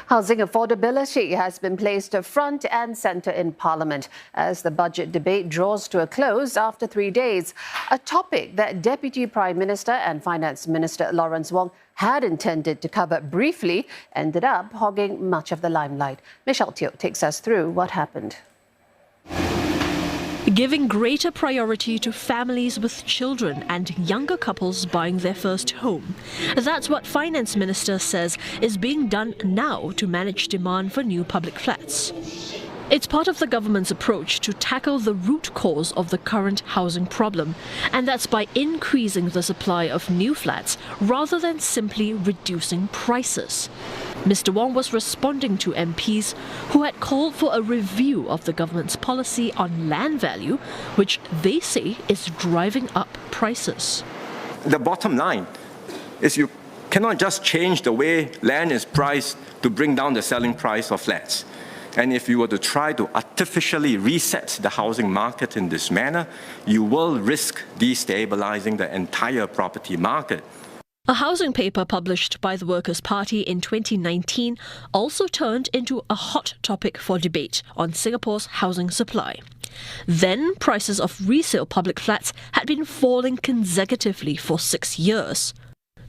Housing affordability has been placed front and centre in Parliament as the budget debate draws to a close after 3 days. A topic that Deputy Prime Minister and Finance Minister Lawrence Wong had intended to cover briefly ended up hogging much of the limelight. Michelle Teo takes us through what happened. Giving greater priority to families with children and younger couples buying their first home. That's what Finance Minister says is being done now to manage demand for new public flats. It's part of the government's approach to tackle the root cause of the current housing problem, and that's by increasing the supply of new flats rather than simply reducing prices. Mr. Wong was responding to MPs who had called for a review of the government's policy on land value, which they say is driving up prices. The bottom line is you cannot just change the way land is priced to bring down the selling price of flats. And if you were to try to artificially reset the housing market in this manner, you will risk destabilizing the entire property market. A housing paper published by the Workers' Party in 2019 also turned into a hot topic for debate on Singapore's housing supply. Then, prices of resale public flats had been falling consecutively for 6 years.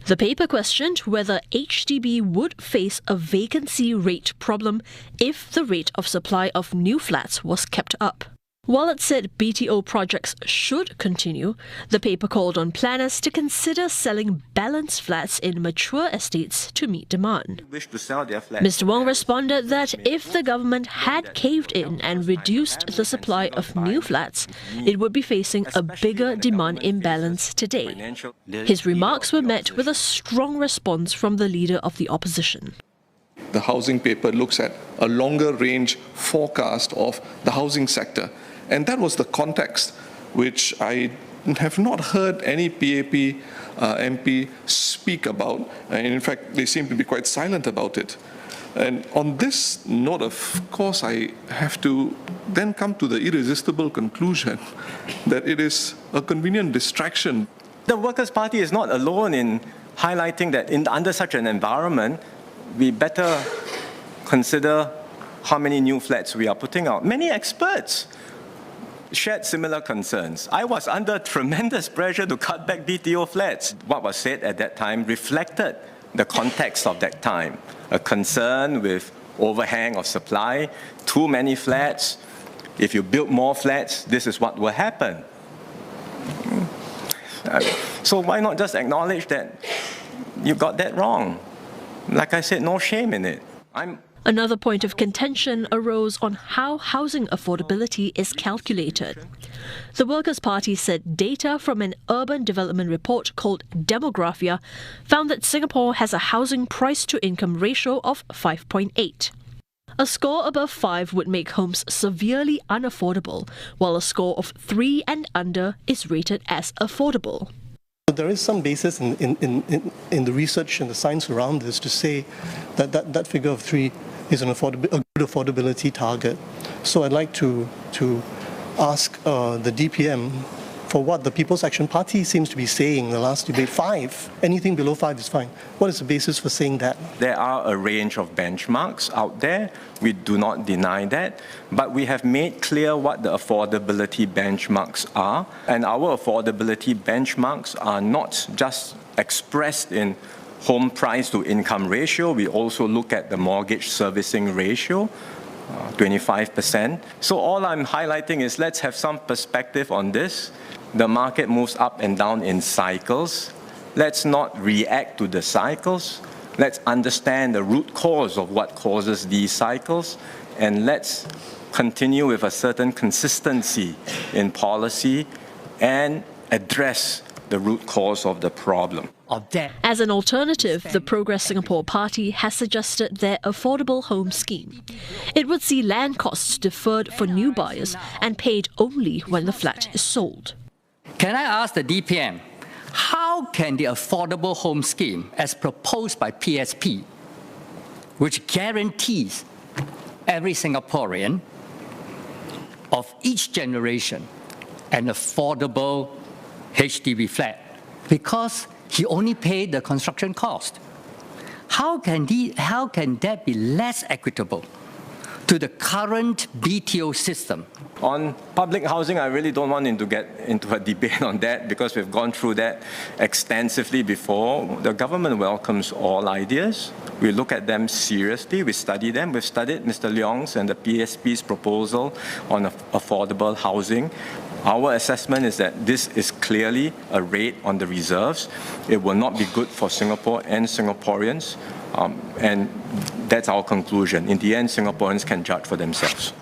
The paper questioned whether HDB would face a vacancy rate problem if the rate of supply of new flats was kept up. While it said BTO projects should continue, the paper called on planners to consider selling balanced flats in mature estates to meet demand. Mr. Wong responded that if the government had caved in and reduced the supply of new flats, it would be facing a bigger demand imbalance today. His remarks were met with a strong response from the leader of the opposition. The housing paper looks at a longer range forecast of the housing sector. And that was the context which I have not heard any PAP MP speak about. And in fact, they seem to be quite silent about it. And on this note, of course, I have to then come to the irresistible conclusion that it is a convenient distraction. The Workers' Party is not alone in highlighting that under such an environment, we better consider how many new flats we are putting out. Many experts shared similar concerns. I was under tremendous pressure to cut back BTO flats. What was said at that time reflected the context of that time. A concern with overhang of supply, too many flats. If you build more flats, this is what will happen. So why not just acknowledge that you got that wrong? Like I said, no shame in it. Another point of contention arose on how housing affordability is calculated. The Workers' Party said data from an urban development report called Demographia found that Singapore has a housing price-to-income ratio of 5.8. A score above 5 would make homes severely unaffordable, while a score of 3 and under is rated as affordable. There is some basis in the research and the science around this to say that figure of 3 is a good affordability target. So I'd like to ask the DPM for what the People's Action Party seems to be saying in the last debate. 5, anything below 5 is fine. What is the basis for saying that? There are a range of benchmarks out there. We do not deny that. But we have made clear what the affordability benchmarks are. And our affordability benchmarks are not just expressed in home price to income ratio. We also look at the mortgage servicing ratio, 25%. So all I'm highlighting is let's have some perspective on this. The market moves up and down in cycles. Let's not react to the cycles. Let's understand the root cause of what causes these cycles, and let's continue with a certain consistency in policy and address the root cause of the problem. As an alternative, the Progress Singapore Party has suggested their affordable home scheme. It would see land costs deferred for new buyers and paid only when the flat is sold. Can I ask the DPM, how can the affordable home scheme, as proposed by PSP, which guarantees every Singaporean of each generation an affordable HDB flat, because he only paid the construction cost, how can that be less equitable to the current BTO system? On public housing, I really don't want to get into a debate on that because we've gone through that extensively before. The government welcomes all ideas. We look at them seriously. We study them. We've studied Mr. Leong's and the PSP's proposal on affordable housing. Our assessment is that this is clearly a raid on the reserves. It will not be good for Singapore and Singaporeans. And that's our conclusion. In the end, Singaporeans can judge for themselves.